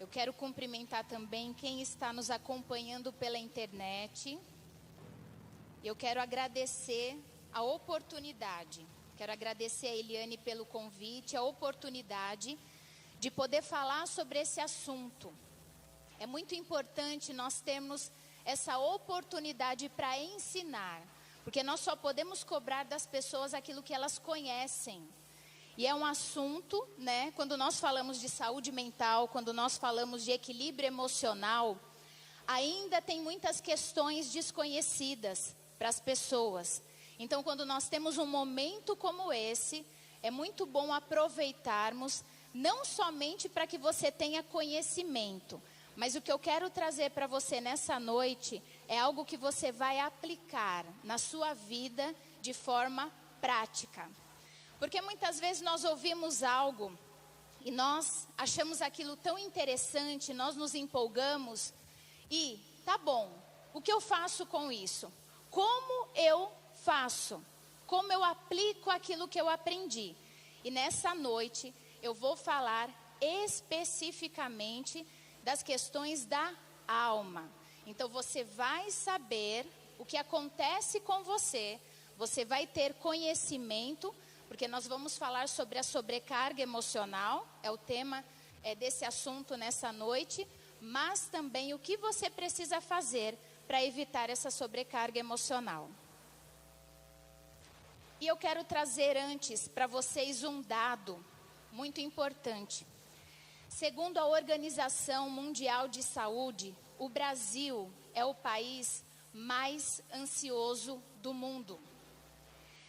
Eu quero cumprimentar também quem está nos acompanhando pela internet. Eu quero agradecer a oportunidade. Quero agradecer a Eliane pelo convite, a oportunidade de poder falar sobre esse assunto. É muito importante nós termos essa oportunidade para ensinar, porque nós só podemos cobrar das pessoas aquilo que elas conhecem. E é um assunto, né, quando nós falamos de saúde mental, quando nós falamos de equilíbrio emocional, ainda tem muitas questões desconhecidas para as pessoas. Então, quando nós temos um momento como esse, é muito bom aproveitarmos, não somente para que você tenha conhecimento, mas o que eu quero trazer para você nessa noite é algo que você vai aplicar na sua vida de forma prática. Porque muitas vezes nós ouvimos algo e nós achamos aquilo tão interessante, nós nos empolgamos e, tá bom, o que eu faço com isso? Como eu faço? Como eu aplico aquilo que eu aprendi? E nessa noite eu vou falar especificamente das questões da alma. Então você vai saber o que acontece com você, você vai ter conhecimento, porque nós vamos falar sobre a sobrecarga emocional, é o tema desse assunto nessa noite, mas também o que você precisa fazer para evitar essa sobrecarga emocional. E eu quero trazer antes para vocês um dado muito importante. Segundo a Organização Mundial de Saúde, o Brasil é o país mais ansioso do mundo.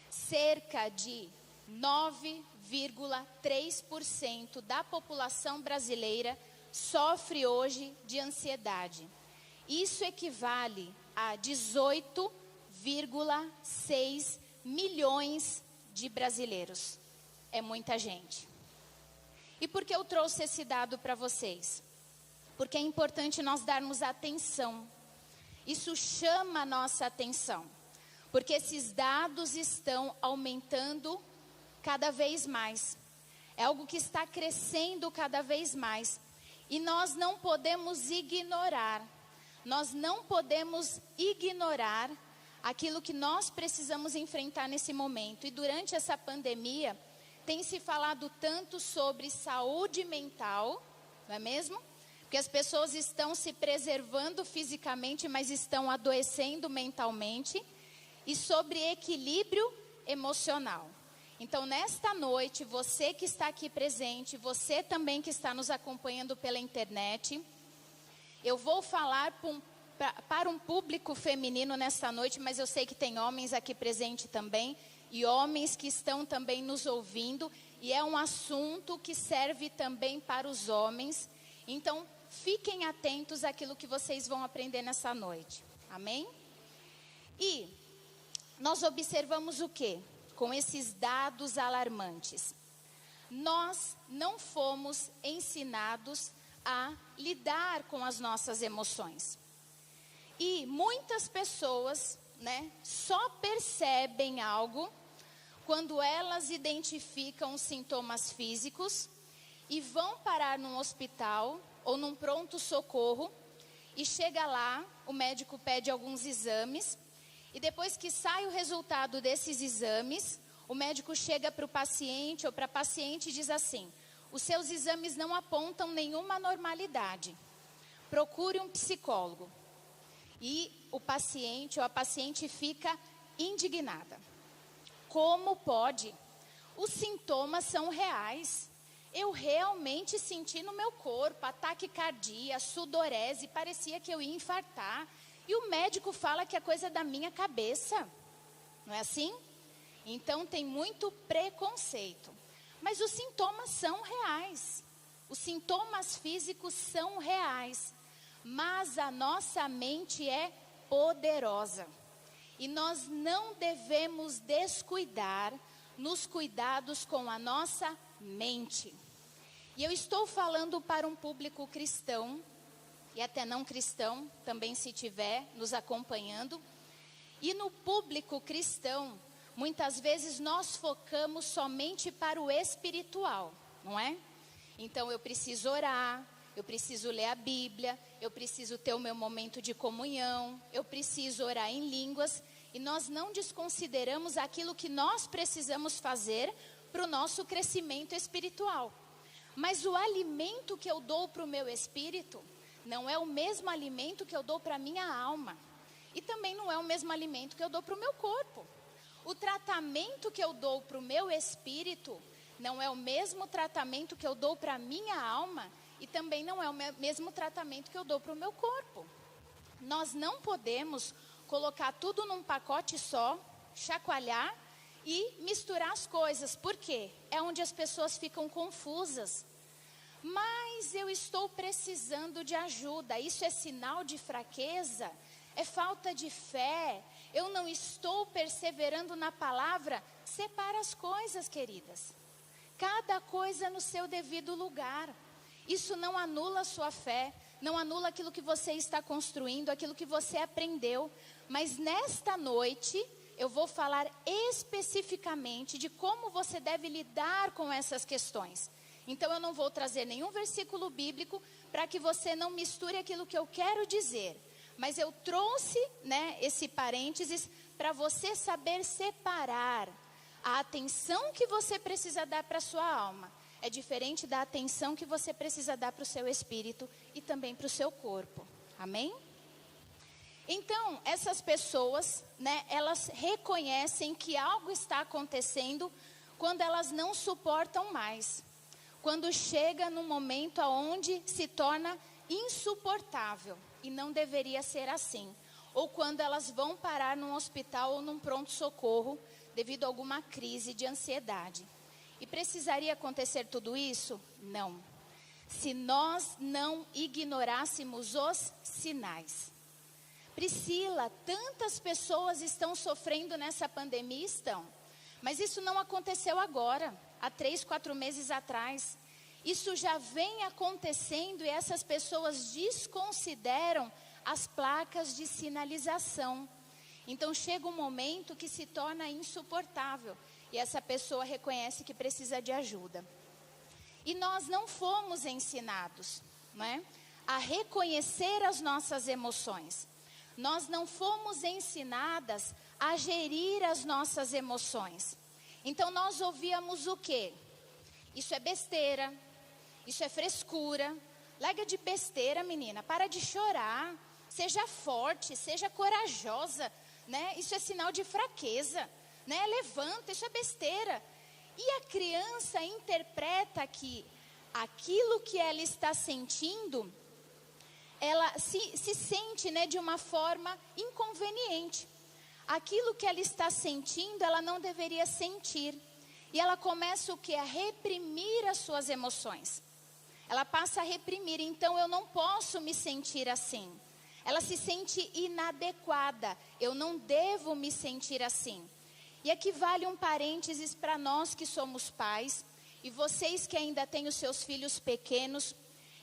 Cerca de 9,3% da população brasileira sofre hoje de ansiedade. Isso equivale a 18,6 milhões de brasileiros. É muita gente. E por que eu trouxe esse dado para vocês? Porque é importante nós darmos atenção. Isso chama a nossa atenção. Porque esses dados estão aumentando cada vez mais. É algo que está crescendo cada vez mais. E nós não podemos ignorar. Nós não podemos ignorar aquilo que nós precisamos enfrentar nesse momento. E durante essa pandemia, tem se falado tanto sobre saúde mental, não é mesmo? Porque as pessoas estão se preservando fisicamente, mas estão adoecendo mentalmente. E sobre equilíbrio emocional. Então, nesta noite, você que está aqui presente, você também que está nos acompanhando pela internet, eu vou falar para um público feminino nesta noite, mas eu sei que tem homens aqui presentes também, e homens que estão também nos ouvindo, e é um assunto que serve também para os homens. Então, fiquem atentos àquilo que vocês vão aprender nessa noite. Amém? E nós observamos o quê? Com esses dados alarmantes. Nós não fomos ensinados a lidar com as nossas emoções. E muitas pessoas, né, só percebem algo quando elas identificam os sintomas físicos e vão parar num hospital ou num pronto-socorro e chega lá, o médico pede alguns exames e depois que sai o resultado desses exames, o médico chega para o paciente ou para a paciente e diz assim: os seus exames não apontam nenhuma anormalidade, procure um psicólogo. E o paciente ou a paciente fica indignada. Como pode? Os sintomas são reais. Eu realmente senti no meu corpo ataque cardíaco, sudorese, parecia que eu ia infartar. E o médico fala que é coisa da minha cabeça. Não é assim? Então tem muito preconceito. Mas os sintomas são reais. Os sintomas físicos são reais. Mas a nossa mente é poderosa. E nós não devemos descuidar nos cuidados com a nossa mente. E eu estou falando para um público cristão, e até não cristão, também se tiver nos acompanhando. E no público cristão, muitas vezes nós focamos somente para o espiritual, não é? Então eu preciso orar, eu preciso ler a Bíblia, eu preciso ter o meu momento de comunhão, eu preciso orar em línguas, e nós não desconsideramos aquilo que nós precisamos fazer para o nosso crescimento espiritual. Mas o alimento que eu dou para o meu espírito não é o mesmo alimento que eu dou para a minha alma. E também não é o mesmo alimento que eu dou para o meu corpo. O tratamento que eu dou para o meu espírito não é o mesmo tratamento que eu dou para a minha alma. E também não é o mesmo tratamento que eu dou para o meu corpo. Nós não podemos colocar tudo num pacote só, chacoalhar e misturar as coisas. Por quê? É onde as pessoas ficam confusas. Mas eu estou precisando de ajuda. Isso é sinal de fraqueza? É falta de fé? Eu não estou perseverando na palavra? Separa as coisas, queridas. Cada coisa no seu devido lugar. Isso não anula a sua fé, não anula aquilo que você está construindo, aquilo que você aprendeu. Mas nesta noite, eu vou falar especificamente de como você deve lidar com essas questões. Então eu não vou trazer nenhum versículo bíblico para que você não misture aquilo que eu quero dizer. Mas eu trouxe, esse parênteses para você saber separar a atenção que você precisa dar para a sua alma. É diferente da atenção que você precisa dar para o seu espírito e também para o seu corpo. Amém? Então, essas pessoas, elas reconhecem que algo está acontecendo quando elas não suportam mais. Quando chega num momento onde se torna insuportável. E não deveria ser assim. Ou quando elas vão parar num hospital ou num pronto-socorro devido a alguma crise de ansiedade. E precisaria acontecer tudo isso? Não. Se nós não ignorássemos os sinais. Priscila, tantas pessoas estão sofrendo nessa pandemia, estão. Mas isso não aconteceu agora, há 3, 4 meses atrás. Isso já vem acontecendo e essas pessoas desconsideram as placas de sinalização. Então chega um momento que se torna insuportável e essa pessoa reconhece que precisa de ajuda. E nós não fomos ensinados, a reconhecer as nossas emoções. Nós não fomos ensinadas a gerir as nossas emoções. Então nós ouvíamos o quê? Isso é besteira, isso é frescura. Larga de besteira, menina, para de chorar. Seja forte, seja corajosa, Isso é sinal de fraqueza, Levanta, isso é besteira. E a criança interpreta que aquilo que ela está sentindo, ela se sente, de uma forma inconveniente. Aquilo que ela está sentindo, ela não deveria sentir. E ela começa o quê? A reprimir as suas emoções. Ela passa a reprimir, então eu não posso me sentir assim. Ela se sente inadequada, eu não devo me sentir assim. E aqui vale um parênteses para nós que somos pais, e vocês que ainda têm os seus filhos pequenos,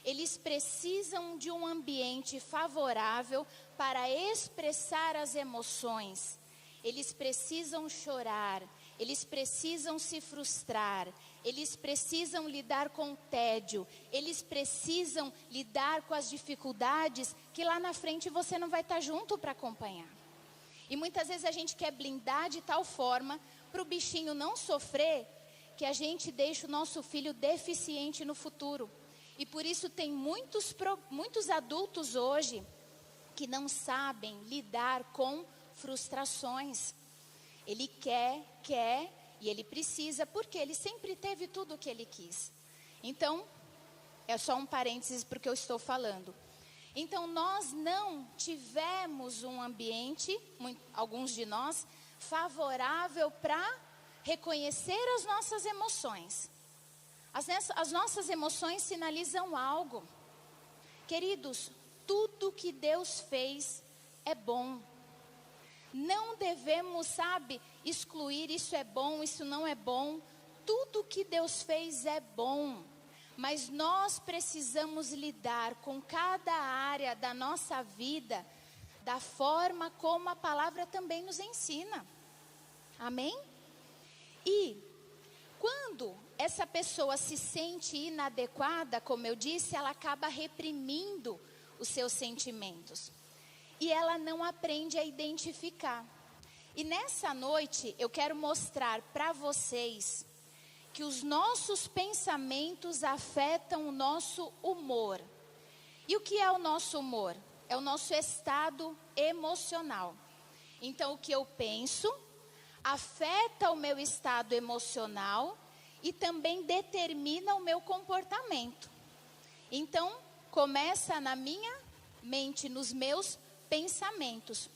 eles precisam de um ambiente favorável para expressar as emoções. Eles precisam chorar, eles precisam se frustrar, eles precisam lidar com o tédio, eles precisam lidar com as dificuldades que lá na frente você não vai estar junto para acompanhar. E muitas vezes a gente quer blindar de tal forma para o bichinho não sofrer, que a gente deixa o nosso filho deficiente no futuro. E por isso tem muitos adultos hoje que não sabem lidar com frustrações. Ele quer e ele precisa, porque ele sempre teve tudo o que ele quis. Então, é só um parênteses para o que eu estou falando. Então, nós não tivemos um ambiente, alguns de nós, favorável para reconhecer as nossas emoções. As nossas emoções sinalizam algo. Queridos, tudo que Deus fez é bom. Não devemos, excluir isso é bom, isso não é bom. Tudo que Deus fez é bom. Mas nós precisamos lidar com cada área da nossa vida da forma como a palavra também nos ensina. Amém? E quando essa pessoa se sente inadequada, como eu disse, ela acaba reprimindo os seus sentimentos. E ela não aprende a identificar. E nessa noite eu quero mostrar para vocês que os nossos pensamentos afetam o nosso humor. E o que é o nosso humor? É o nosso estado emocional. Então, o que eu penso afeta o meu estado emocional e também determina o meu comportamento. Então, começa na minha mente, nos meus pensamentos.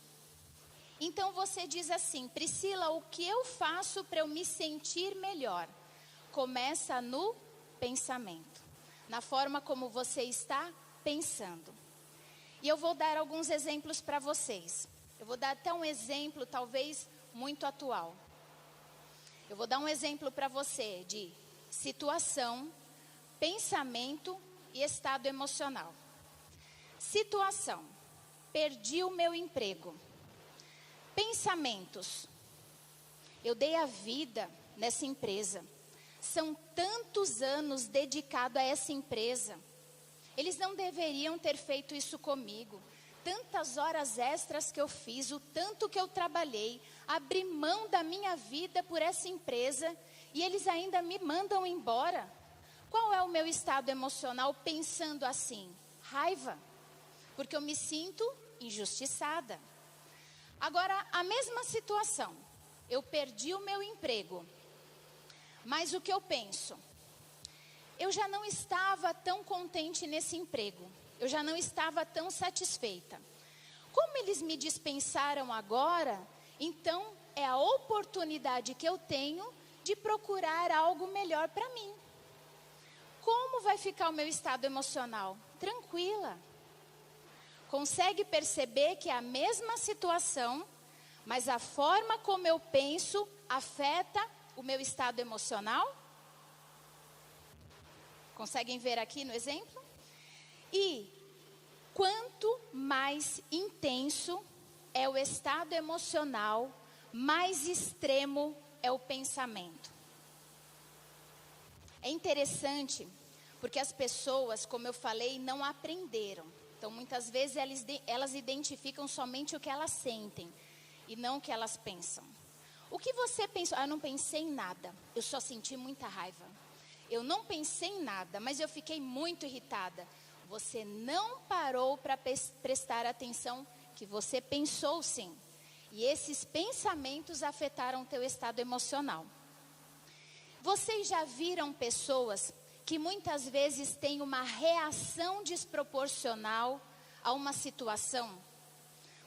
Então, você diz assim: Priscila, o que eu faço para eu me sentir melhor? Começa no pensamento, na forma como você está pensando. E eu vou dar alguns exemplos para vocês. Eu vou dar até um exemplo, talvez, muito atual. Eu vou dar um exemplo para você de situação, pensamento e estado emocional. Situação: perdi o meu emprego. Pensamentos: eu dei a vida nessa empresa. São tantos anos dedicado a essa empresa. Eles não deveriam ter feito isso comigo. Tantas horas extras que eu fiz, o tanto que eu trabalhei, abri mão da minha vida por essa empresa e eles ainda me mandam embora. Qual é o meu estado emocional pensando assim? Raiva, porque eu me sinto injustiçada. Agora, a mesma situação, eu perdi o meu emprego, mas o que eu penso? Eu já não estava tão contente nesse emprego. Eu já não estava tão satisfeita. Como eles me dispensaram agora, então é a oportunidade que eu tenho de procurar algo melhor para mim. Como vai ficar o meu estado emocional? Tranquila. Consegue perceber que é a mesma situação, mas a forma como eu penso afeta o meu estado emocional? Conseguem ver aqui no exemplo? E quanto mais intenso é o estado emocional, mais extremo é o pensamento. É interessante, porque as pessoas, como eu falei, não aprenderam. Então, muitas vezes elas identificam somente o que elas sentem e não o que elas pensam. O que você pensou? Eu não pensei em nada, eu só senti muita raiva. Eu não pensei em nada, mas eu fiquei muito irritada. Você não parou para prestar atenção que você pensou sim. E esses pensamentos afetaram o teu estado emocional. Vocês já viram pessoas que muitas vezes têm uma reação desproporcional a uma situação?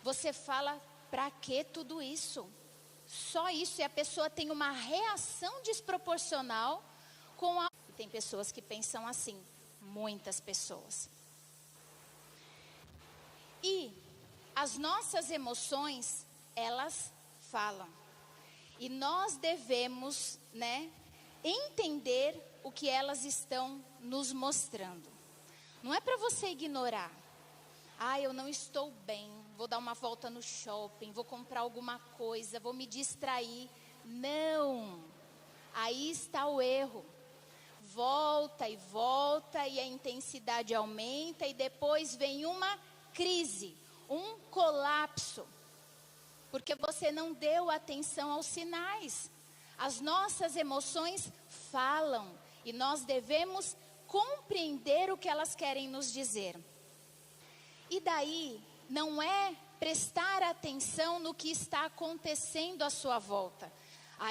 Você fala, para que tudo isso? Só isso, e a pessoa tem uma reação desproporcional com a... Tem pessoas que pensam assim, muitas pessoas. E as nossas emoções, elas falam. E nós devemos, entender o que elas estão nos mostrando. Não é para você ignorar. Eu não estou bem, vou dar uma volta no shopping, vou comprar alguma coisa, vou me distrair. Não, aí está o erro. Volta e a intensidade aumenta e depois vem uma crise, um colapso. Porque você não deu atenção aos sinais. As nossas emoções falam e nós devemos compreender o que elas querem nos dizer. E daí, não é prestar atenção no que está acontecendo à sua volta.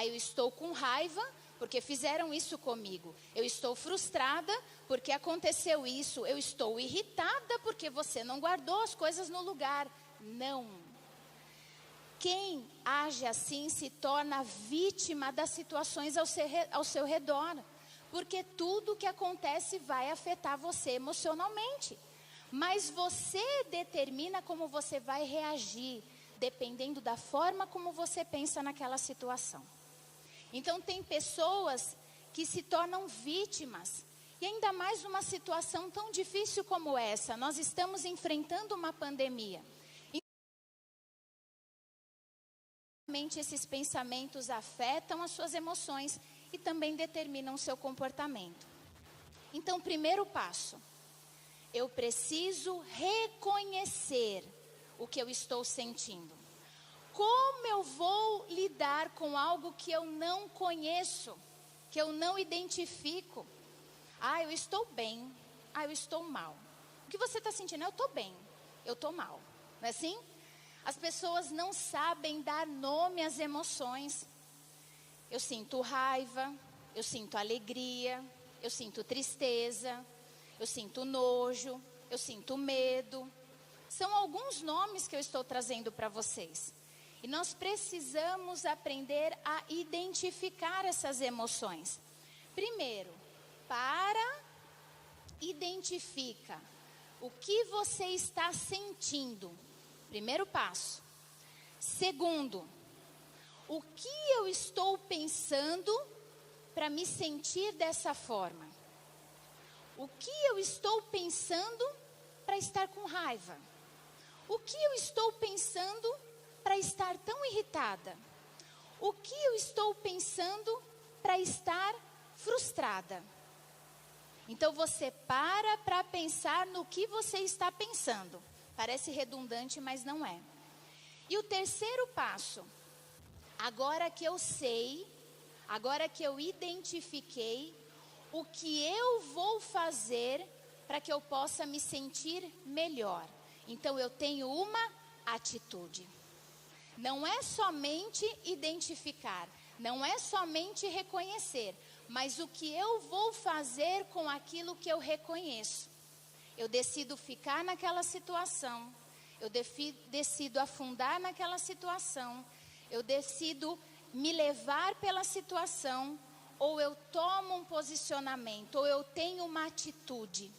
Eu estou com raiva porque fizeram isso comigo. Eu estou frustrada porque aconteceu isso. Eu estou irritada porque você não guardou as coisas no lugar. Não. Quem age assim se torna vítima das situações ao seu redor. Porque tudo que acontece vai afetar você emocionalmente. Mas você determina como você vai reagir, dependendo da forma como você pensa naquela situação. Então tem pessoas que se tornam vítimas. E ainda mais numa situação tão difícil como essa. Nós estamos enfrentando uma pandemia. Esses pensamentos afetam as suas emoções e também determinam o seu comportamento. Então, primeiro passo, eu preciso reconhecer o que eu estou sentindo. Como eu vou lidar com algo que eu não conheço, que eu não identifico? Ah, eu estou bem. Ah, eu estou mal. O que você está sentindo? Eu estou bem, eu estou mal. Não é assim? As pessoas não sabem dar nome às emoções. Eu sinto raiva, eu sinto alegria, eu sinto tristeza, eu sinto nojo, eu sinto medo. São alguns nomes que eu estou trazendo para vocês. E nós precisamos aprender a identificar essas emoções. Primeiro, identifica o que você está sentindo. Primeiro passo. Segundo, o que eu estou pensando para me sentir dessa forma? O que eu estou pensando para estar com raiva? O que eu estou pensando para estar tão irritada? O que eu estou pensando para estar frustrada? Então você para pensar no que você está pensando. Parece redundante, mas não é. E o terceiro passo, agora que eu sei, agora que eu identifiquei, o que eu vou fazer para que eu possa me sentir melhor? Então eu tenho uma atitude. Não é somente identificar, não é somente reconhecer, mas o que eu vou fazer com aquilo que eu reconheço. Eu decido ficar naquela situação, eu decido afundar naquela situação, eu decido me levar pela situação, ou eu tomo um posicionamento, ou eu tenho uma atitude.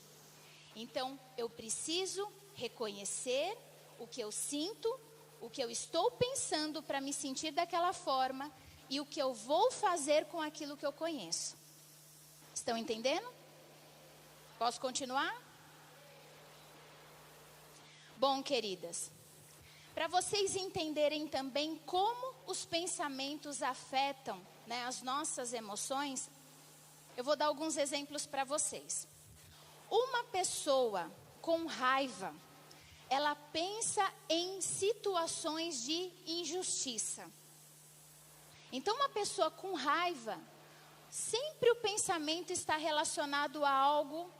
Então, eu preciso reconhecer o que eu sinto, o que eu estou pensando para me sentir daquela forma e o que eu vou fazer com aquilo que eu conheço. Estão entendendo? Posso continuar? Bom, queridas, para vocês entenderem também como os pensamentos afetam, né, as nossas emoções, eu vou dar alguns exemplos para vocês. Uma pessoa com raiva, ela pensa em situações de injustiça. Então, uma pessoa com raiva, sempre o pensamento está relacionado a algo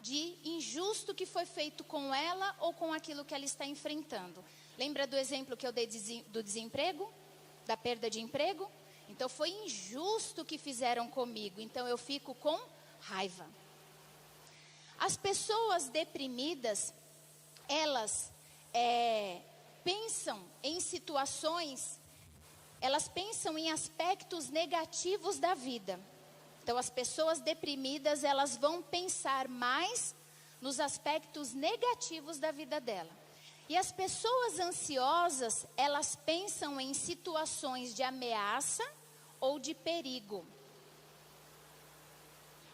de injusto que foi feito com ela ou com aquilo que ela está enfrentando. Lembra do exemplo que eu dei do desemprego? Da perda de emprego? Então, foi injusto o que fizeram comigo, então eu fico com raiva. As pessoas deprimidas, elas pensam em situações, elas pensam em aspectos negativos da vida. Então, as pessoas deprimidas, elas vão pensar mais nos aspectos negativos da vida dela. E as pessoas ansiosas, elas pensam em situações de ameaça ou de perigo.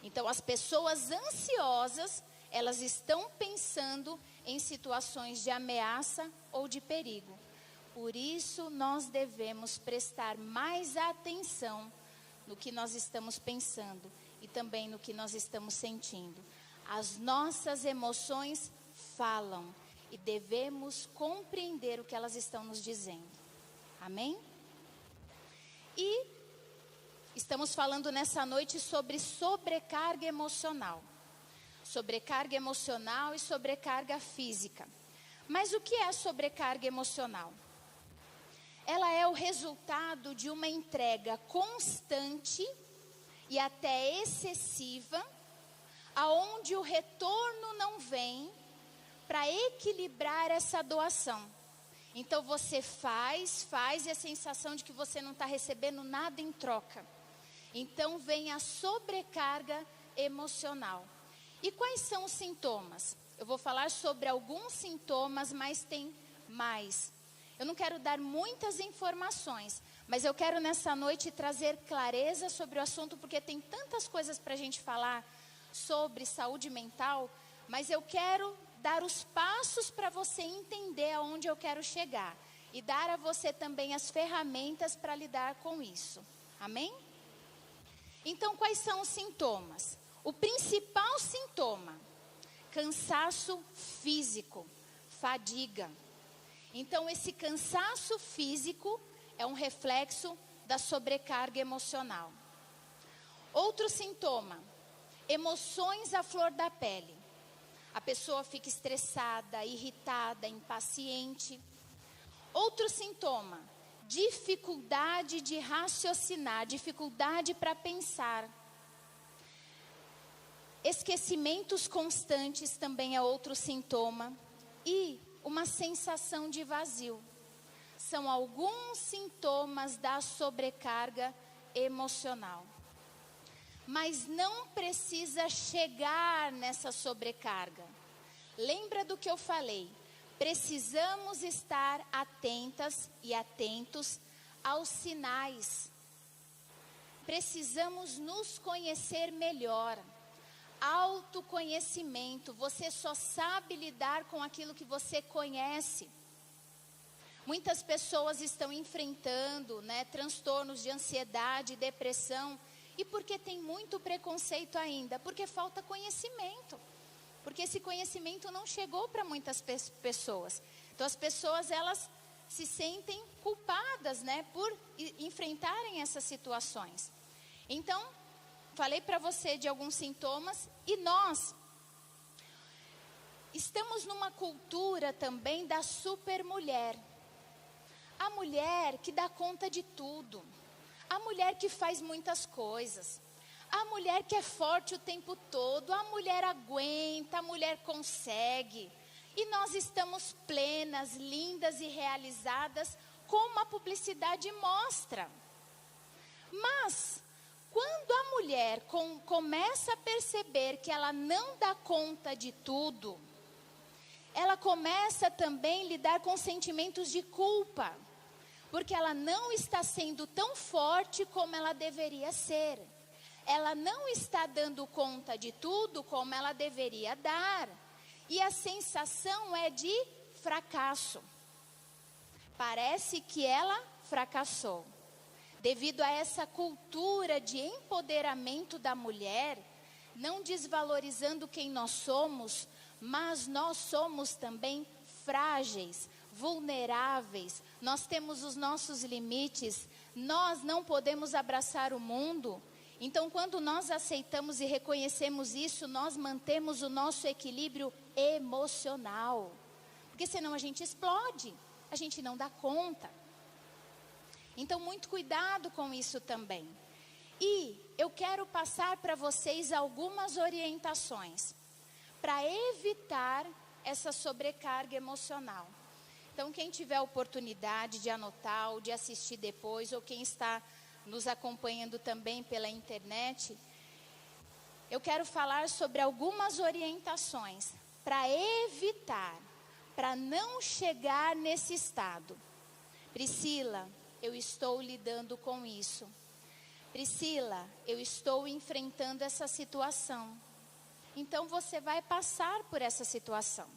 Então, as pessoas ansiosas, elas estão pensando em situações de ameaça ou de perigo. Por isso, nós devemos prestar mais atenção no que nós estamos pensando e também no que nós estamos sentindo. As nossas emoções falam e devemos compreender o que elas estão nos dizendo. Amém? E estamos falando nessa noite sobre sobrecarga emocional. Sobrecarga emocional e sobrecarga física. Mas o que é sobrecarga emocional? Ela é o resultado de uma entrega constante e até excessiva, aonde o retorno não vem para equilibrar essa doação. Então você faz e a sensação de que você não está recebendo nada em troca. Então vem a sobrecarga emocional. E quais são os sintomas? Eu vou falar sobre alguns sintomas, mas tem mais. Eu não quero dar muitas informações, mas eu quero nessa noite trazer clareza sobre o assunto, porque tem tantas coisas para a gente falar sobre saúde mental, mas eu quero dar os passos para você entender aonde eu quero chegar e dar a você também as ferramentas para lidar com isso. Amém? Então, quais são os sintomas? O principal sintoma, cansaço físico, fadiga. Então, esse cansaço físico é um reflexo da sobrecarga emocional. Outro sintoma, emoções à flor da pele. A pessoa fica estressada, irritada, impaciente. Outro sintoma, dificuldade de raciocinar, dificuldade para pensar. Esquecimentos constantes também é outro sintoma. E uma sensação de vazio. São alguns sintomas da sobrecarga emocional. Mas não precisa chegar nessa sobrecarga. Lembra do que eu falei? Precisamos estar atentas e atentos aos sinais. Precisamos nos conhecer melhor. Autoconhecimento. Você só sabe lidar com aquilo que você conhece. Muitas pessoas estão enfrentando, transtornos de ansiedade, depressão. E porque tem muito preconceito ainda? Porque falta conhecimento. Porque esse conhecimento não chegou para muitas pessoas. Então as pessoas, elas se sentem culpadas, por enfrentarem essas situações. Então, falei para você de alguns sintomas. E nós estamos numa cultura também da supermulher. A mulher que dá conta de tudo. A mulher que faz muitas coisas. A mulher que é forte o tempo todo. A mulher aguenta, a mulher consegue. E nós estamos plenas, lindas e realizadas, como a publicidade mostra. Mas, quando a mulher começa a perceber que ela não dá conta de tudo, ela começa também a lidar com sentimentos de culpa. Porque ela não está sendo tão forte como ela deveria ser. Ela não está dando conta de tudo como ela deveria dar. E a sensação é de fracasso. Parece que ela fracassou. Devido a essa cultura de empoderamento da mulher, não desvalorizando quem nós somos, mas nós somos também frágeis, vulneráveis, nós temos os nossos limites, nós não podemos abraçar o mundo. Então, quando nós aceitamos e reconhecemos isso, nós mantemos o nosso equilíbrio emocional. Porque senão a gente explode, a gente não dá conta. Então, muito cuidado com isso também. E eu quero passar para vocês algumas orientações para evitar essa sobrecarga emocional. Então, quem tiver a oportunidade de anotar ou de assistir depois, ou quem está nos acompanhando também pela internet, eu quero falar sobre algumas orientações para evitar, para não chegar nesse estado. Priscila, eu estou lidando com isso. Priscila, eu estou enfrentando essa situação. Então, você vai passar por essa situação.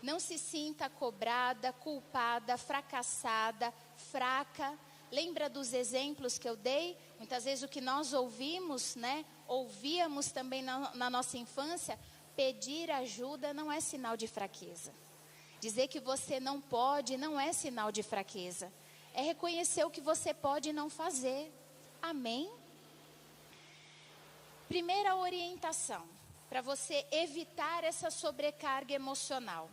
Não se sinta cobrada, culpada, fracassada, fraca. Lembra dos exemplos que eu dei? Muitas vezes o que nós ouvimos, ouvíamos também na nossa infância, pedir ajuda não é sinal de fraqueza. Dizer que você não pode não é sinal de fraqueza. É reconhecer o que você pode não fazer. Amém? Primeira orientação, para você evitar essa sobrecarga emocional.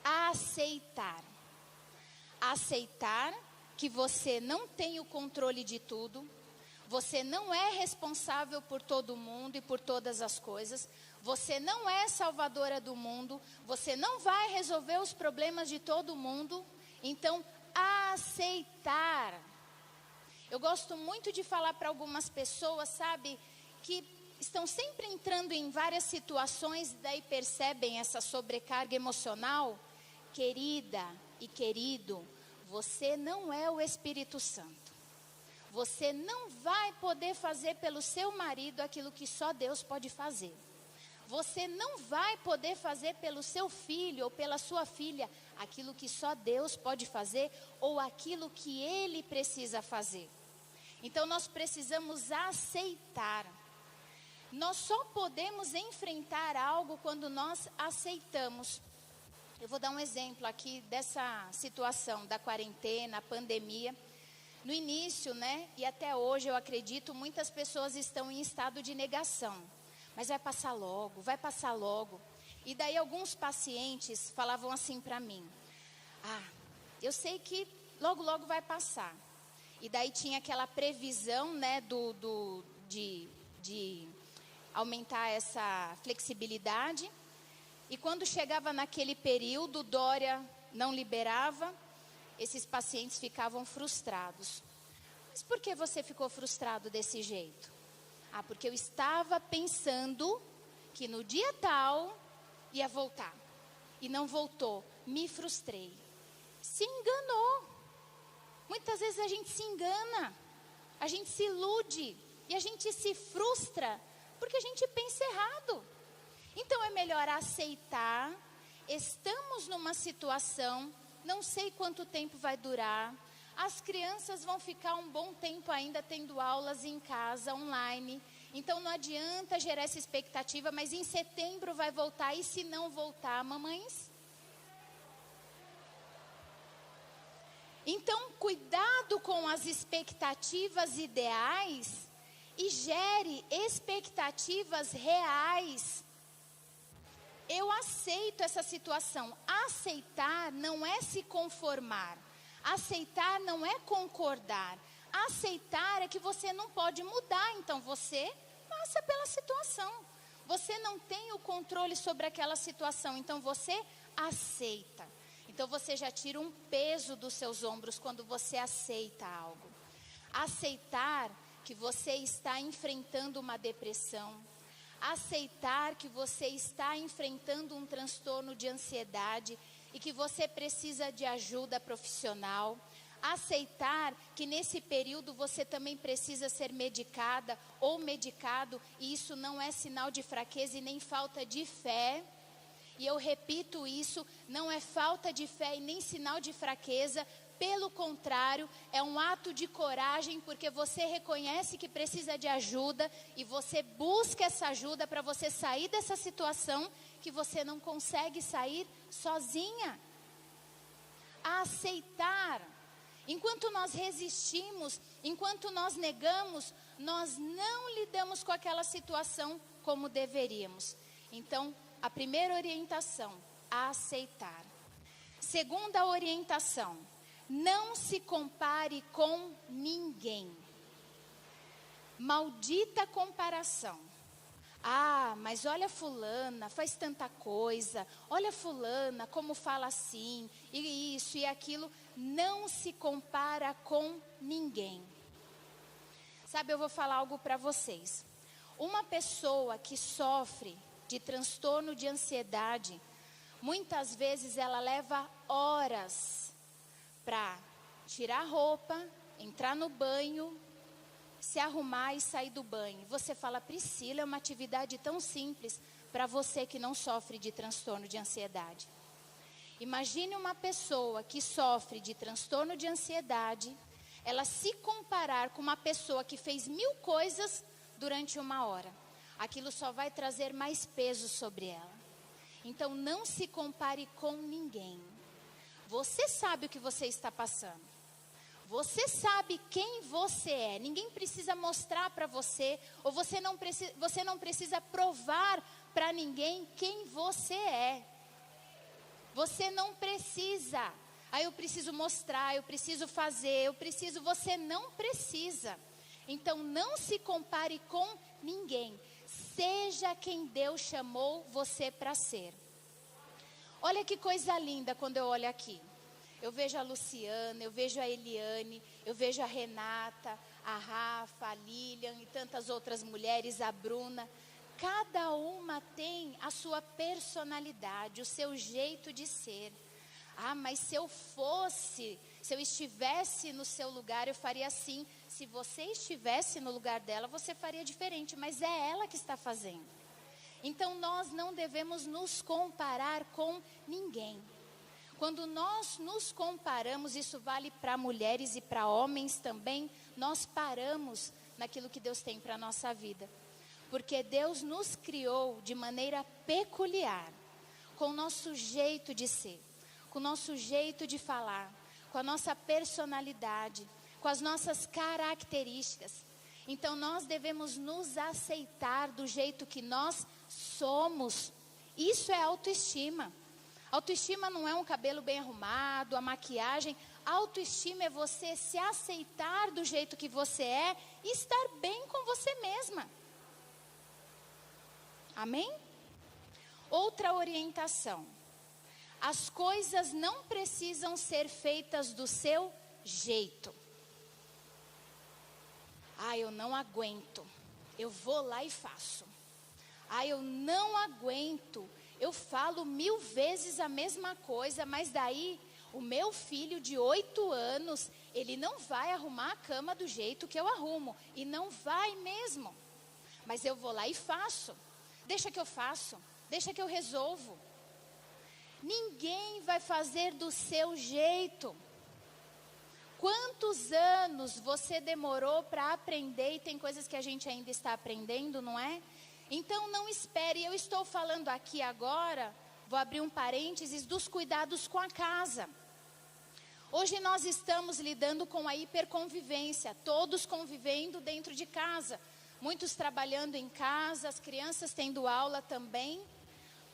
Aceitar. Aceitar que você não tem o controle de tudo. Você não é responsável por todo mundo e por todas as coisas. Você não é salvadora do mundo. Você não vai resolver os problemas de todo mundo. Então, aceitar. Eu gosto muito de falar para algumas pessoas, que estão sempre entrando em várias situações e daí percebem essa sobrecarga emocional. Querida e querido, você não é o Espírito Santo. Você não vai poder fazer pelo seu marido aquilo que só Deus pode fazer. Você não vai poder fazer pelo seu filho ou pela sua filha aquilo que só Deus pode fazer ou aquilo que ele precisa fazer. Então nós precisamos aceitar. Nós só podemos enfrentar algo quando nós aceitamos. Eu vou dar um exemplo aqui dessa situação da quarentena, pandemia. No início, né, e até hoje eu acredito, muitas pessoas estão em estado de negação. Mas vai passar logo, vai passar logo. E daí alguns pacientes falavam assim para mim: eu sei que logo, logo vai passar. E daí tinha aquela previsão, né, de aumentar essa flexibilidade. E quando chegava naquele período, Dória não liberava, esses pacientes ficavam frustrados. Mas por que você ficou frustrado desse jeito? Porque eu estava pensando que no dia tal ia voltar. E não voltou. Me frustrei. Se enganou. Muitas vezes a gente se engana. A gente se ilude. E a gente se frustra porque a gente pensa errado. Então é melhor aceitar. Estamos numa situação, não sei quanto tempo vai durar. As crianças vão ficar um bom tempo ainda tendo aulas em casa, online. Então não adianta gerar essa expectativa, mas em setembro vai voltar. E se não voltar, mamães? Então cuidado com as expectativas ideais e gere expectativas reais. Eu aceito essa situação. Aceitar não é se conformar. Aceitar não é concordar. Aceitar é que você não pode mudar. Então você passa pela situação. Você não tem o controle sobre aquela situação. Então você aceita. Então você já tira um peso dos seus ombros quando você aceita algo. Aceitar que você está enfrentando uma depressão. Aceitar que você está enfrentando um transtorno de ansiedade e que você precisa de ajuda profissional. Aceitar que nesse período você também precisa ser medicada ou medicado, e isso não é sinal de fraqueza e nem falta de fé. E eu repito isso, não é falta de fé e nem sinal de fraqueza. Pelo contrário, é um ato de coragem, porque você reconhece que precisa de ajuda e você busca essa ajuda para você sair dessa situação que você não consegue sair sozinha. A aceitar. Enquanto nós resistimos, enquanto nós negamos, nós não lidamos com aquela situação como deveríamos. Então, a primeira orientação, a aceitar. Segunda orientação, não se compare com ninguém. Maldita comparação. Mas olha fulana, faz tanta coisa. Olha fulana, como fala assim, e isso e aquilo. Não se compara com ninguém. Sabe, eu vou falar algo para vocês. Uma pessoa que sofre de transtorno de ansiedade, muitas vezes ela leva horas para tirar a roupa, entrar no banho, se arrumar e sair do banho. Você fala: Priscila, é uma atividade tão simples para você que não sofre de transtorno de ansiedade. Imagine uma pessoa que sofre de transtorno de ansiedade, ela se comparar com uma pessoa que fez 1000 coisas durante 1 hora. Aquilo só vai trazer mais peso sobre ela. Então não se compare com ninguém. Você sabe o que você está passando. Você sabe quem você é. Ninguém precisa mostrar para você, ou você não precisa provar para ninguém quem você é. Você não precisa. Eu preciso mostrar, eu preciso fazer, você não precisa. Então não se compare com ninguém. Seja quem Deus chamou você para ser. Olha que coisa linda quando eu olho aqui. Eu vejo a Luciana, eu vejo a Eliane, eu vejo a Renata, a Rafa, a Lilian e tantas outras mulheres, a Bruna. Cada uma tem a sua personalidade, o seu jeito de ser. Mas se eu estivesse no seu lugar, eu faria assim. Se você estivesse no lugar dela, você faria diferente, mas é ela que está fazendo. Então nós não devemos nos comparar com ninguém. Quando nós nos comparamos, isso vale para mulheres e para homens também, nós paramos naquilo que Deus tem para a nossa vida. Porque Deus nos criou de maneira peculiar, com o nosso jeito de ser, com o nosso jeito de falar, com a nossa personalidade, com as nossas características. Então nós devemos nos aceitar do jeito que nós somos. Isso é autoestima. Autoestima não é um cabelo bem arrumado, a maquiagem. Autoestima é você se aceitar do jeito que você é e estar bem com você mesma. Amém? Outra orientação. As coisas não precisam ser feitas do seu jeito. Eu não aguento. Eu vou lá e faço. Eu não aguento. Eu falo 1000 vezes a mesma coisa, mas daí o meu filho de 8 anos, ele não vai arrumar a cama do jeito que eu arrumo. E não vai mesmo. Mas eu vou lá e faço. Deixa que eu faço. Deixa que eu resolvo. Ninguém vai fazer do seu jeito. Quantos anos você demorou para aprender? E tem coisas que a gente ainda está aprendendo, não é? Então não espere, eu estou falando aqui agora, vou abrir um parênteses, dos cuidados com a casa. Hoje nós estamos lidando com a hiperconvivência, todos convivendo dentro de casa. Muitos trabalhando em casa, as crianças tendo aula também.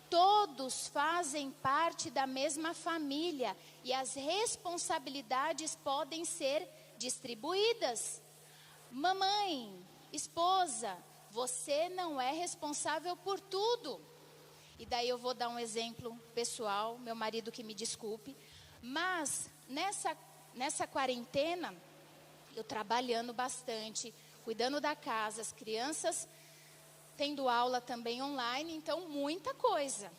Todos fazem parte da mesma família e as responsabilidades podem ser distribuídas. Mamãe, esposa, você não é responsável por tudo. E daí eu vou dar um exemplo pessoal, meu marido que me desculpe. Mas nessa quarentena, eu trabalhando bastante, cuidando da casa, as crianças tendo aula também online, então muita coisa.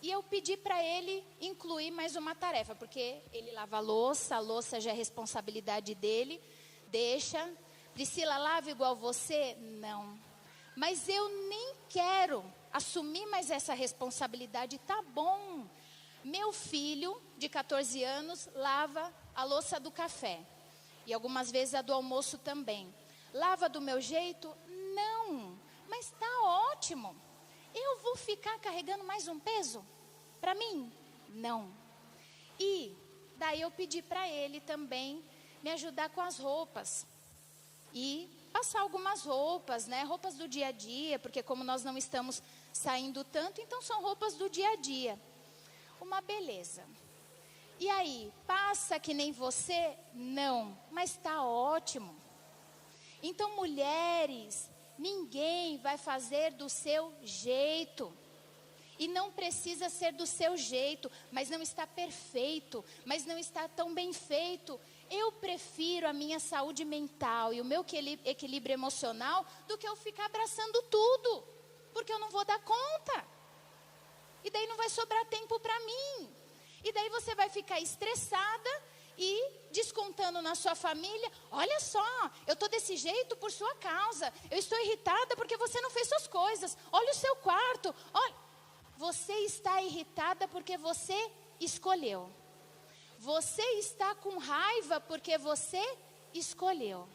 E eu pedi para ele incluir mais uma tarefa, porque ele lava a louça já é responsabilidade dele, deixa. Priscila, lava igual você? Não. Mas eu nem quero assumir mais essa responsabilidade, tá bom. Meu filho, de 14 anos, lava a louça do café. E algumas vezes a do almoço também. Lava do meu jeito? Não. Mas está ótimo. Eu vou ficar carregando mais um peso? Para mim? Não. E daí eu pedi para ele também me ajudar com as roupas. E passar algumas roupas, né? Roupas do dia a dia, porque como nós não estamos saindo tanto, então são roupas do dia a dia. Uma beleza. E aí, passa que nem você? Não, mas está ótimo. Então, mulheres, ninguém vai fazer do seu jeito. E não precisa ser do seu jeito, mas não está perfeito, mas não está tão bem feito. Eu prefiro a minha saúde mental e o meu equilíbrio emocional do que eu ficar abraçando tudo, porque eu não vou dar conta. E daí não vai sobrar tempo para mim. E daí você vai ficar estressada e descontando na sua família. Olha só, eu estou desse jeito por sua causa. Eu estou irritada porque você não fez suas coisas. Olha o seu quarto. Olha. Você está irritada porque você escolheu. Você está com raiva porque você escolheu.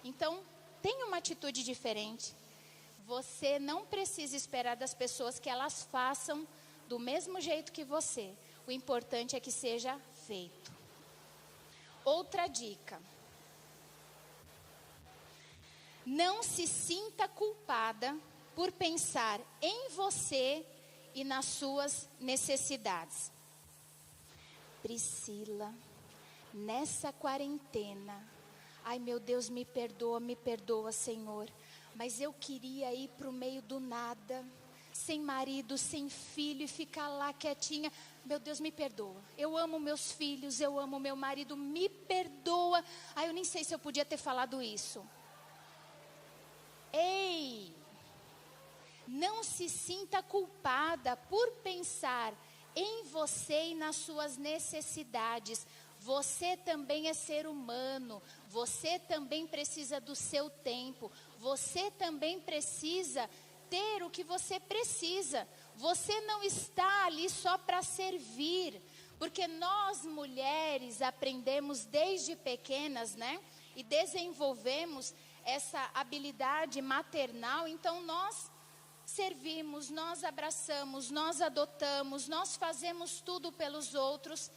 Então, tenha uma atitude diferente. Você não precisa esperar das pessoas que elas façam do mesmo jeito que você. O importante é que seja feito. Outra dica. Não se sinta culpada por pensar em você e nas suas necessidades. Priscila, nessa quarentena, ai meu Deus, me perdoa, Senhor, mas eu queria ir para o meio do nada, sem marido, sem filho, e ficar lá quietinha. Meu Deus, me perdoa. Eu amo meus filhos, eu amo meu marido, me perdoa. Ai, eu nem sei se eu podia ter falado isso. Ei! Não se sinta culpada por pensar em você e nas suas necessidades. Você também é ser humano. Você também precisa do seu tempo. Você também precisa ter o que você precisa. Você não está ali só para servir. Porque nós mulheres aprendemos desde pequenas, né? E desenvolvemos essa habilidade maternal, então nós servimos, nós abraçamos, nós adotamos, nós fazemos tudo pelos outros.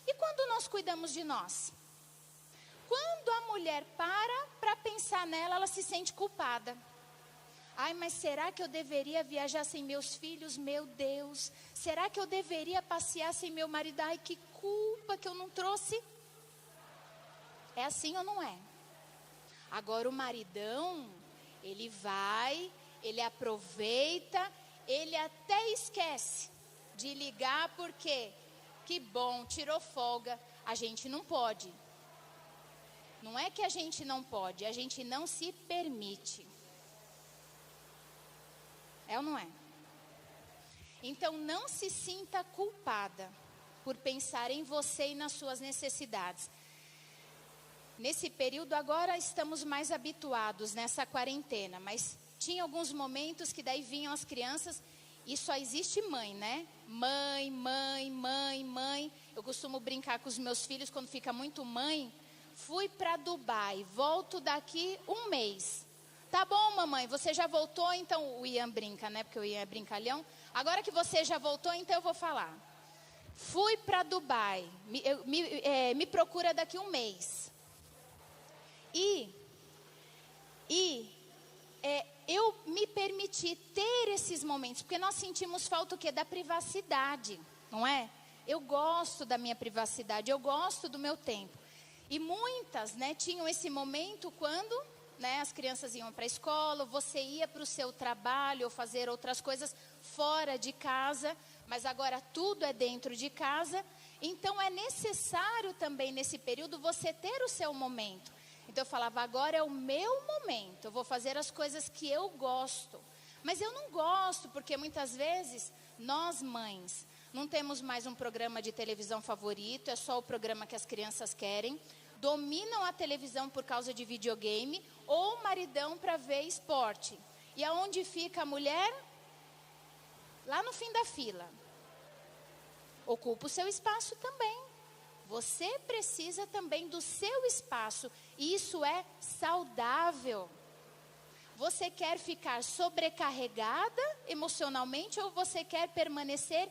E quando nós cuidamos de nós? Quando a mulher para pensar nela, ela se sente culpada. Ai, mas será que eu deveria viajar sem meus filhos? Meu Deus, será que eu deveria passear sem meu marido? Ai, que culpa que eu não trouxe. É assim ou não é? Agora o maridão, ele vai, ele aproveita, ele até esquece de ligar porque, que bom, tirou folga. A gente não pode. Não é que a gente não pode, a gente não se permite. É ou não é? Então não se sinta culpada por pensar em você e nas suas necessidades. Nesse período agora estamos mais habituados nessa quarentena, mas tinha alguns momentos que daí vinham as crianças e só existe mãe, né? Mãe, mãe, mãe, mãe. Eu costumo brincar com os meus filhos quando fica muito mãe. Fui para Dubai, volto daqui 1 mês. Tá bom, mamãe, você já voltou, então o Ian brinca, né? Porque o Ian é brincalhão. Agora que você já voltou, então eu vou falar. Fui para Dubai, me procura daqui 1 mês. Eu me permiti ter esses momentos, porque nós sentimos falta o quê? Da privacidade, não é? Eu gosto da minha privacidade, eu gosto do meu tempo. E muitas, né, tinham esse momento quando, né, as crianças iam para a escola, você ia para o seu trabalho ou fazer outras coisas fora de casa, mas agora tudo é dentro de casa. Então é necessário também nesse período você ter o seu momento. Então eu falava, agora é o meu momento, eu vou fazer as coisas que eu gosto. Mas eu não gosto, porque muitas vezes nós mães não temos mais um programa de televisão favorito, é só o programa que as crianças querem. Dominam a televisão por causa de videogame ou o maridão para ver esporte. E aonde fica a mulher? Lá no fim da fila. Ocupa o seu espaço também. Você precisa também do seu espaço. E isso é saudável. Você quer ficar sobrecarregada emocionalmente ou você quer permanecer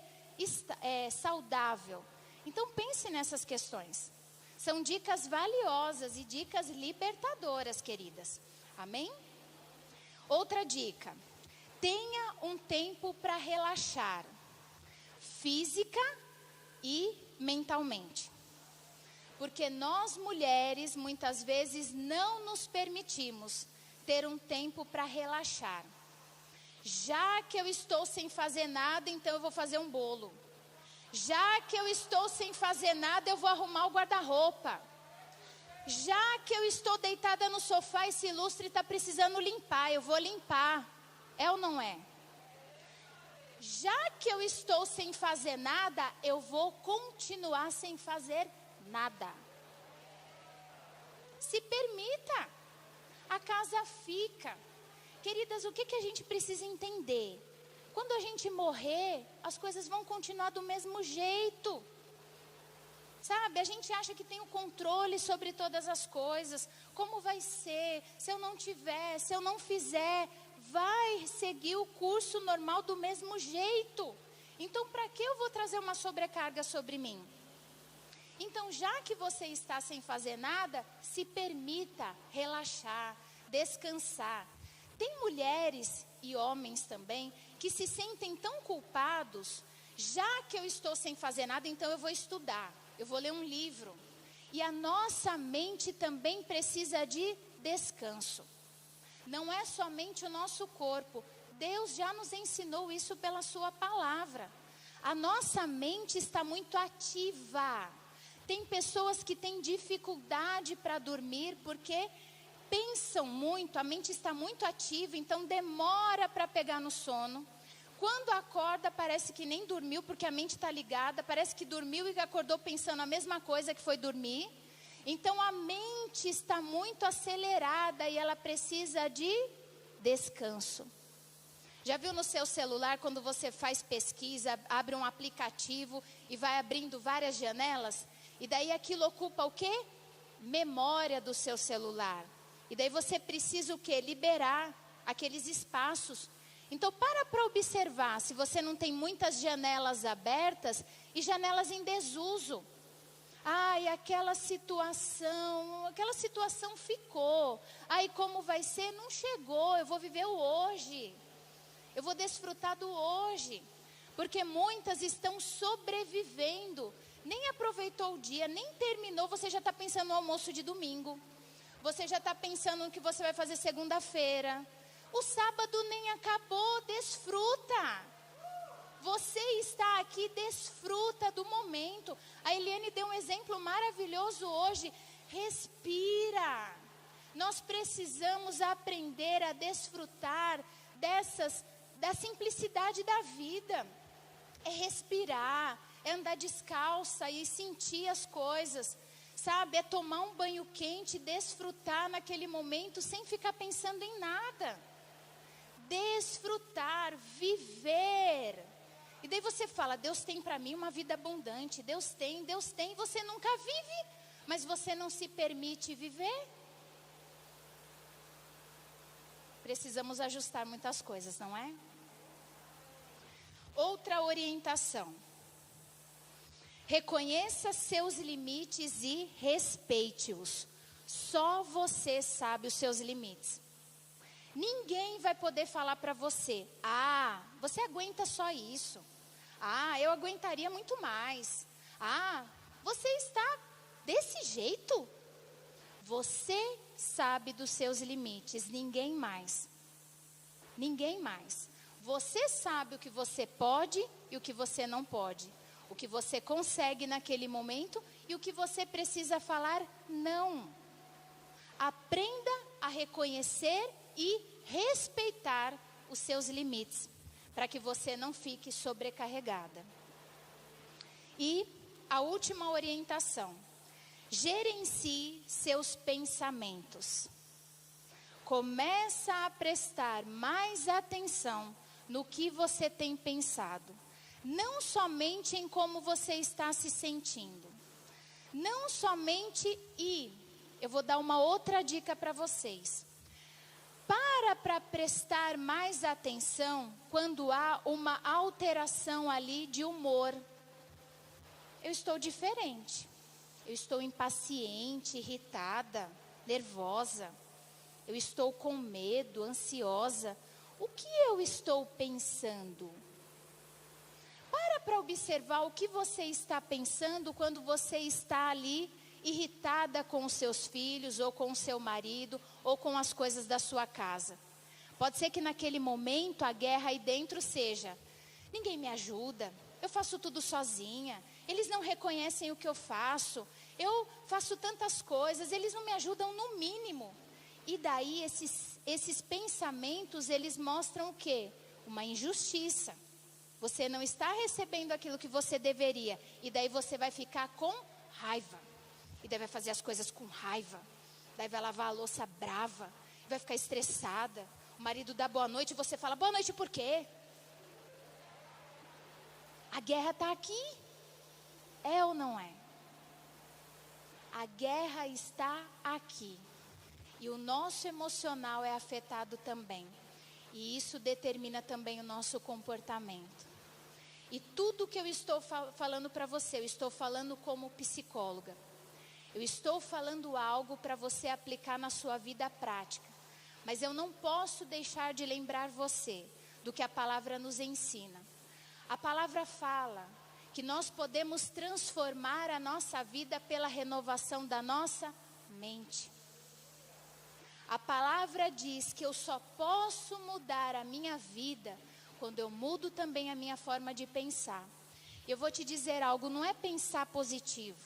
saudável? Então pense nessas questões. São dicas valiosas e dicas libertadoras, queridas. Amém? Outra dica. Tenha um tempo para relaxar. Física e mentalmente. Porque nós mulheres, muitas vezes, não nos permitimos ter um tempo para relaxar. Já que eu estou sem fazer nada, então eu vou fazer um bolo. Já que eu estou sem fazer nada, eu vou arrumar o guarda-roupa. Já que eu estou deitada no sofá, esse lustre está precisando limpar, eu vou limpar. É ou não é? Já que eu estou sem fazer nada, eu vou continuar sem fazer nada. Se permita. A casa fica. Queridas, o que a gente precisa entender? Quando a gente morrer, as coisas vão continuar do mesmo jeito. Sabe, a gente acha que tem o controle sobre todas as coisas. Como vai ser? Se eu não tiver, se eu não fizer, vai seguir o curso normal do mesmo jeito. Então, para que eu vou trazer uma sobrecarga sobre mim? Então, já que você está sem fazer nada, se permita relaxar, descansar. Tem mulheres e homens também que se sentem tão culpados. Já que eu estou sem fazer nada, então eu vou estudar, eu vou ler um livro. E a nossa mente também precisa de descanso. Não é somente o nosso corpo. Deus já nos ensinou isso pela sua palavra. A nossa mente está muito ativa. Tem pessoas que têm dificuldade para dormir porque pensam muito, a mente está muito ativa, então demora para pegar no sono. Quando acorda, parece que nem dormiu, porque a mente está ligada, parece que dormiu e que acordou pensando a mesma coisa que foi dormir. Então a mente está muito acelerada e ela precisa de descanso. Já viu no seu celular quando você faz pesquisa, abre um aplicativo e vai abrindo várias janelas? E daí aquilo ocupa o quê? Memória do seu celular. E daí você precisa o quê? Liberar aqueles espaços. Então para observar se você não tem muitas janelas abertas e janelas em desuso. Ai, aquela situação ficou. Ai, como vai ser? Não chegou, eu vou viver o hoje. Eu vou desfrutar do hoje. Porque muitas estão sobrevivendo. Nem aproveitou o dia, nem terminou, você já está pensando no almoço de domingo. Você já está pensando no que você vai fazer segunda-feira. O sábado nem acabou, desfruta. Você está aqui, desfruta do momento. A Eliane deu um exemplo maravilhoso hoje. Respira. Nós precisamos aprender a desfrutar da simplicidade da vida. É respirar, é andar descalça e sentir as coisas. Sabe, é tomar um banho quente, desfrutar naquele momento sem ficar pensando em nada. Desfrutar, viver. E daí você fala, Deus tem para mim uma vida abundante. Deus tem, você nunca vive, mas você não se permite viver. Precisamos ajustar muitas coisas, não é? Outra orientação. Reconheça seus limites e respeite-os. Só você sabe os seus limites. Ninguém vai poder falar para você, você aguenta só isso. Eu aguentaria muito mais. Você está desse jeito? Você sabe dos seus limites, ninguém mais. Ninguém mais. Você sabe o que você pode e o que você não pode. O que você consegue naquele momento e o que você precisa falar não. Aprenda a reconhecer e respeitar os seus limites, para que você não fique sobrecarregada. E a última orientação: gerencie seus pensamentos. Começa a prestar mais atenção no que você tem pensado. Não somente em como você está se sentindo. Não somente eu vou dar uma outra dica para vocês. Para prestar mais atenção quando há uma alteração ali de humor. Eu estou diferente. Eu estou impaciente, irritada, nervosa. Eu estou com medo, ansiosa. O que eu estou pensando? Para observar o que você está pensando quando você está ali irritada com os seus filhos, ou com o seu marido, ou com as coisas da sua casa. Pode ser que naquele momento a guerra aí dentro seja: ninguém me ajuda, eu faço tudo sozinha, eles não reconhecem o que eu faço tantas coisas, eles não me ajudam no mínimo. E daí esses pensamentos, eles mostram o quê? Uma injustiça. Você não está recebendo aquilo que você deveria. E daí você vai ficar com raiva. E daí vai fazer as coisas com raiva. Daí vai lavar a louça brava. Vai ficar estressada. O marido dá boa noite e você fala, boa noite por quê? A guerra está aqui. É ou não é? A guerra está aqui. E o nosso emocional é afetado também. E isso determina também o nosso comportamento. E tudo que eu estou falando para você, eu estou falando como psicóloga. Eu estou falando algo para você aplicar na sua vida prática. Mas eu não posso deixar de lembrar você do que a palavra nos ensina. A palavra fala que nós podemos transformar a nossa vida pela renovação da nossa mente. A palavra diz que eu só posso mudar a minha vida quando eu mudo também a minha forma de pensar. Eu vou te dizer algo, não é pensar positivo.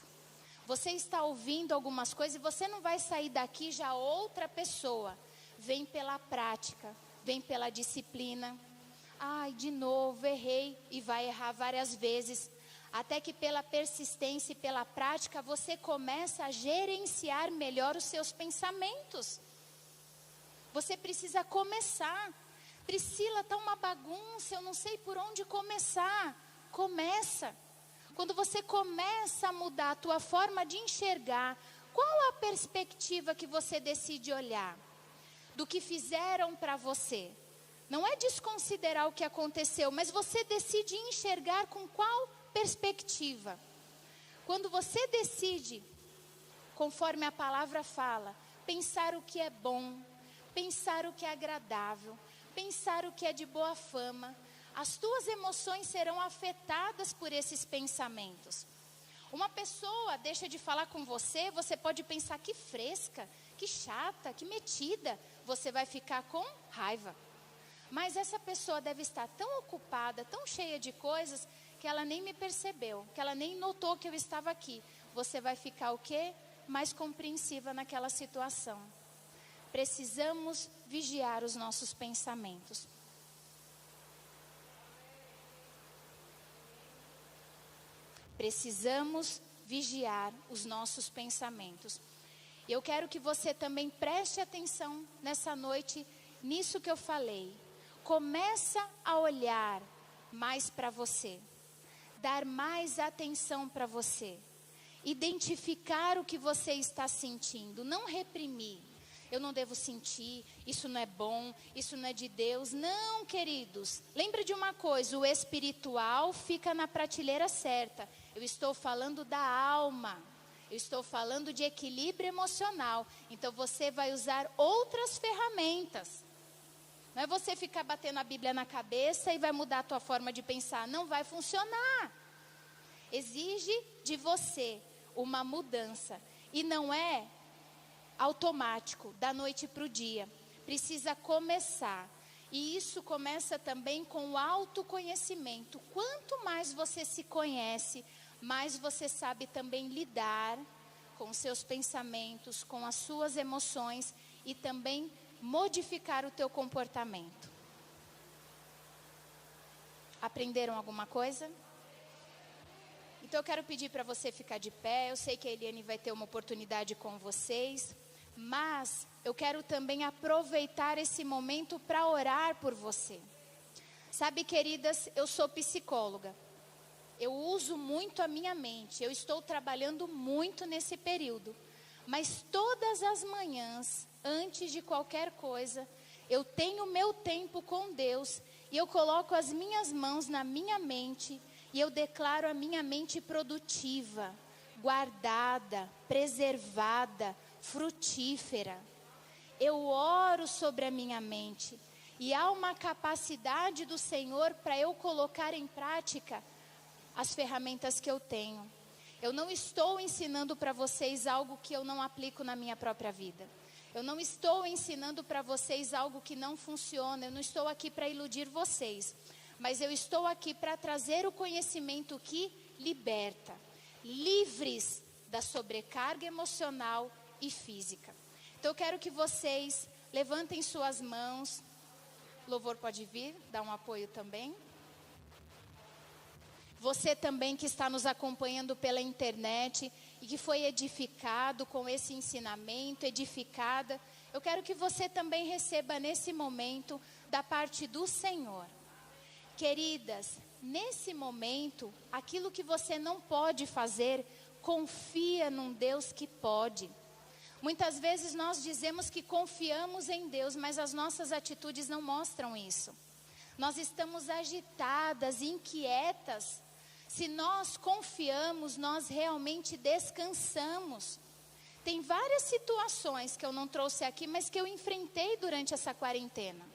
Você está ouvindo algumas coisas e você não vai sair daqui já outra pessoa. Vem pela prática, vem pela disciplina. De novo, errei, e vai errar várias vezes. Até que pela persistência e pela prática, você começa a gerenciar melhor os seus pensamentos. Você precisa começar. Priscila, está uma bagunça, eu não sei por onde começar. Começa. Quando você começa a mudar a tua forma de enxergar, qual a perspectiva que você decide olhar? Do que fizeram para você. Não é desconsiderar o que aconteceu, mas você decide enxergar com qual perspectiva. Quando você decide, conforme a palavra fala, pensar o que é bom, pensar o que é agradável, pensar o que é de boa fama, as tuas emoções serão afetadas por esses pensamentos. Uma pessoa deixa de falar com você, você pode pensar que fresca, que chata, que metida, você vai ficar com raiva. Mas essa pessoa deve estar tão ocupada, tão cheia de coisas, que ela nem me percebeu, que ela nem notou que eu estava aqui. Você vai ficar o quê? Mais compreensiva naquela situação. Precisamos vigiar os nossos pensamentos. Precisamos vigiar os nossos pensamentos. Eu quero que você também preste atenção nessa noite, nisso que eu falei. Começa a olhar mais para você. Dar mais atenção para você. Identificar o que você está sentindo. Não reprimir. Eu não devo sentir, isso não é bom, isso não é de Deus. Não, queridos. Lembra de uma coisa, o espiritual fica na prateleira certa. Eu estou falando da alma. Eu estou falando de equilíbrio emocional. Então você vai usar outras ferramentas. Não é você ficar batendo a Bíblia na cabeça e vai mudar a tua forma de pensar. Não vai funcionar. Exige de você uma mudança. E não é automático, da noite para o dia. Precisa começar. E isso começa também com o autoconhecimento. Quanto mais você se conhece, mais você sabe também lidar com os seus pensamentos, com as suas emoções e também modificar o teu comportamento. Aprenderam alguma coisa? Então eu quero pedir para você ficar de pé. Eu sei que a Eliane vai ter uma oportunidade com vocês. Mas eu quero também aproveitar esse momento para orar por você. Sabe, queridas, eu sou psicóloga. Eu uso muito a minha mente. Eu estou trabalhando muito nesse período. Mas todas as manhãs, antes de qualquer coisa, eu tenho meu tempo com Deus. E eu coloco as minhas mãos na minha mente. E eu declaro a minha mente produtiva, guardada, preservada, frutífera. Eu oro sobre a minha mente e há uma capacidade do Senhor para eu colocar em prática as ferramentas que eu tenho. Eu não estou ensinando para vocês algo que eu não aplico na minha própria vida. Eu não estou ensinando para vocês algo que não funciona. Eu não estou aqui para iludir vocês, mas eu estou aqui para trazer o conhecimento que liberta, livres da sobrecarga emocional e física. Então eu quero que vocês levantem suas mãos. O louvor pode vir, dar um apoio também. Você também que está nos acompanhando pela internet e que foi edificado com esse ensinamento, edificada. Eu quero que você também receba nesse momento da parte do Senhor. Queridas, nesse momento, aquilo que você não pode fazer, confia num Deus que pode. Muitas vezes nós dizemos que confiamos em Deus, mas as nossas atitudes não mostram isso. Nós estamos agitadas, inquietas. Se nós confiamos, nós realmente descansamos. Tem várias situações que eu não trouxe aqui, mas que eu enfrentei durante essa quarentena.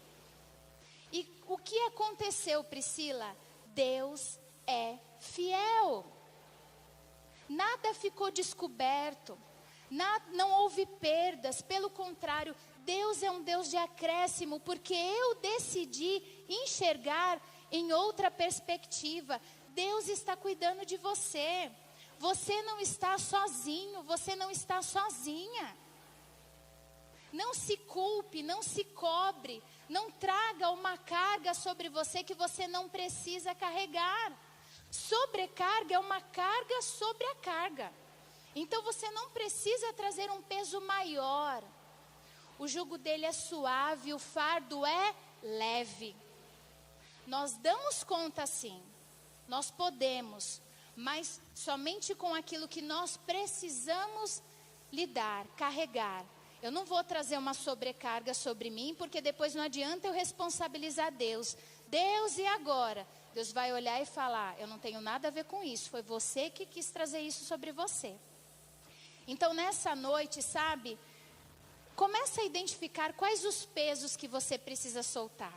E o que aconteceu, Priscila? Deus é fiel. Nada ficou descoberto. Não houve perdas, pelo contrário, Deus é um Deus de acréscimo, porque eu decidi enxergar em outra perspectiva. Deus está cuidando de você. Você não está sozinho, você não está sozinha. Não se culpe, não se cobre, não traga uma carga sobre você que você não precisa carregar. Sobrecarga é uma carga sobre a carga. Então você não precisa trazer um peso maior. O jugo dele é suave, o fardo é leve. Nós damos conta sim, nós podemos, mas somente com aquilo que nós precisamos lidar, carregar. Eu não vou trazer uma sobrecarga sobre mim, porque depois não adianta eu responsabilizar Deus. Deus, e agora? Deus vai olhar e falar, eu não tenho nada a ver com isso, foi você que quis trazer isso sobre você. Então nessa noite, sabe, começa a identificar quais os pesos que você precisa soltar.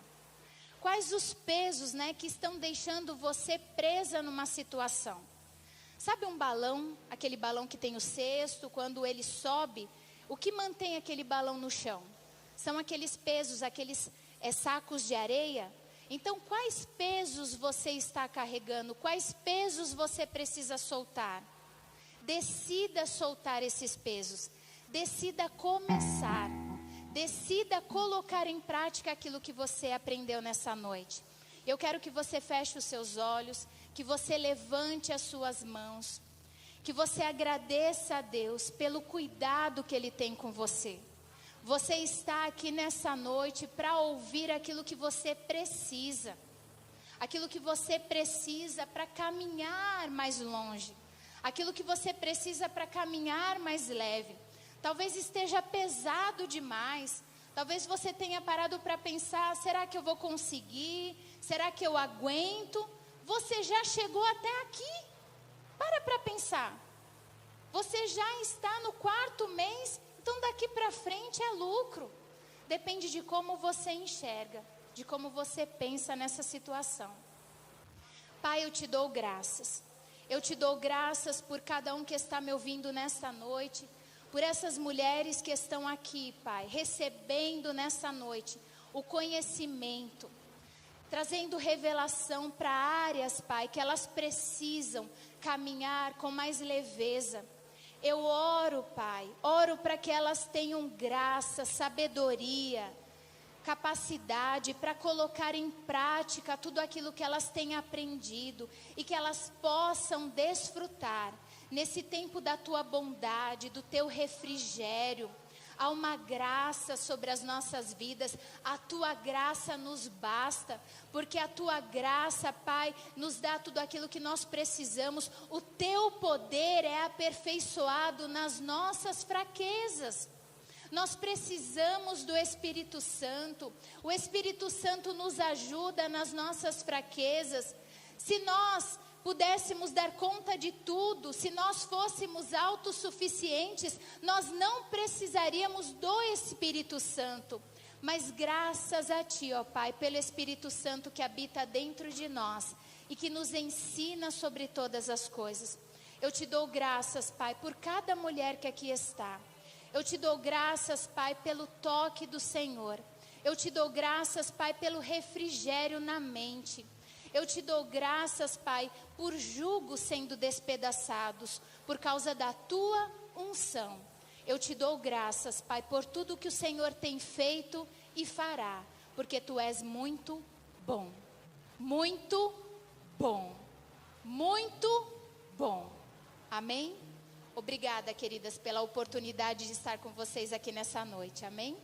Quais os pesos, né, que estão deixando você presa numa situação. Sabe um balão, aquele balão que tem o cesto, quando ele sobe, o que mantém aquele balão no chão? São aqueles pesos, aqueles sacos de areia. Então, quais pesos você está carregando? Quais pesos você precisa soltar? Decida soltar esses pesos. Decida começar. Decida colocar em prática aquilo que você aprendeu nessa noite. Eu quero que você feche os seus olhos, que você levante as suas mãos, que você agradeça a Deus pelo cuidado que Ele tem com você. Você está aqui nessa noite para ouvir aquilo que você precisa. Aquilo que você precisa para caminhar mais longe. Aquilo que você precisa para caminhar mais leve. Talvez esteja pesado demais. Talvez você tenha parado para pensar, será que eu vou conseguir? Será que eu aguento? Você já chegou até aqui? Para pensar. Você já está no 4º mês, então daqui para frente é lucro. Depende de como você enxerga, de como você pensa nessa situação. Pai, eu te dou graças. Eu te dou graças por cada um que está me ouvindo nesta noite. Por essas mulheres que estão aqui, Pai, recebendo nessa noite o conhecimento, trazendo revelação para áreas, Pai, que elas precisam caminhar com mais leveza. Eu oro, Pai, oro para que elas tenham graça, sabedoria, capacidade para colocar em prática tudo aquilo que elas têm aprendido e que elas possam desfrutar nesse tempo da tua bondade, do teu refrigério. Há uma graça sobre as nossas vidas, a tua graça nos basta, porque a tua graça, Pai, nos dá tudo aquilo que nós precisamos. O teu poder é aperfeiçoado nas nossas fraquezas. Nós precisamos do Espírito Santo. O Espírito Santo nos ajuda nas nossas fraquezas. Se nós pudéssemos dar conta de tudo, se nós fôssemos autossuficientes, nós não precisaríamos do Espírito Santo. Mas graças a Ti, ó Pai, pelo Espírito Santo que habita dentro de nós e que nos ensina sobre todas as coisas. Eu te dou graças, Pai, por cada mulher que aqui está. Eu te dou graças, Pai, pelo toque do Senhor. Eu te dou graças, Pai, pelo refrigério na mente. Eu te dou graças, Pai, por jugos sendo despedaçados, por causa da Tua unção. Eu te dou graças, Pai, por tudo que o Senhor tem feito e fará, porque Tu és muito bom, muito bom, muito bom. Amém? Obrigada, queridas, pela oportunidade de estar com vocês aqui nessa noite. Amém?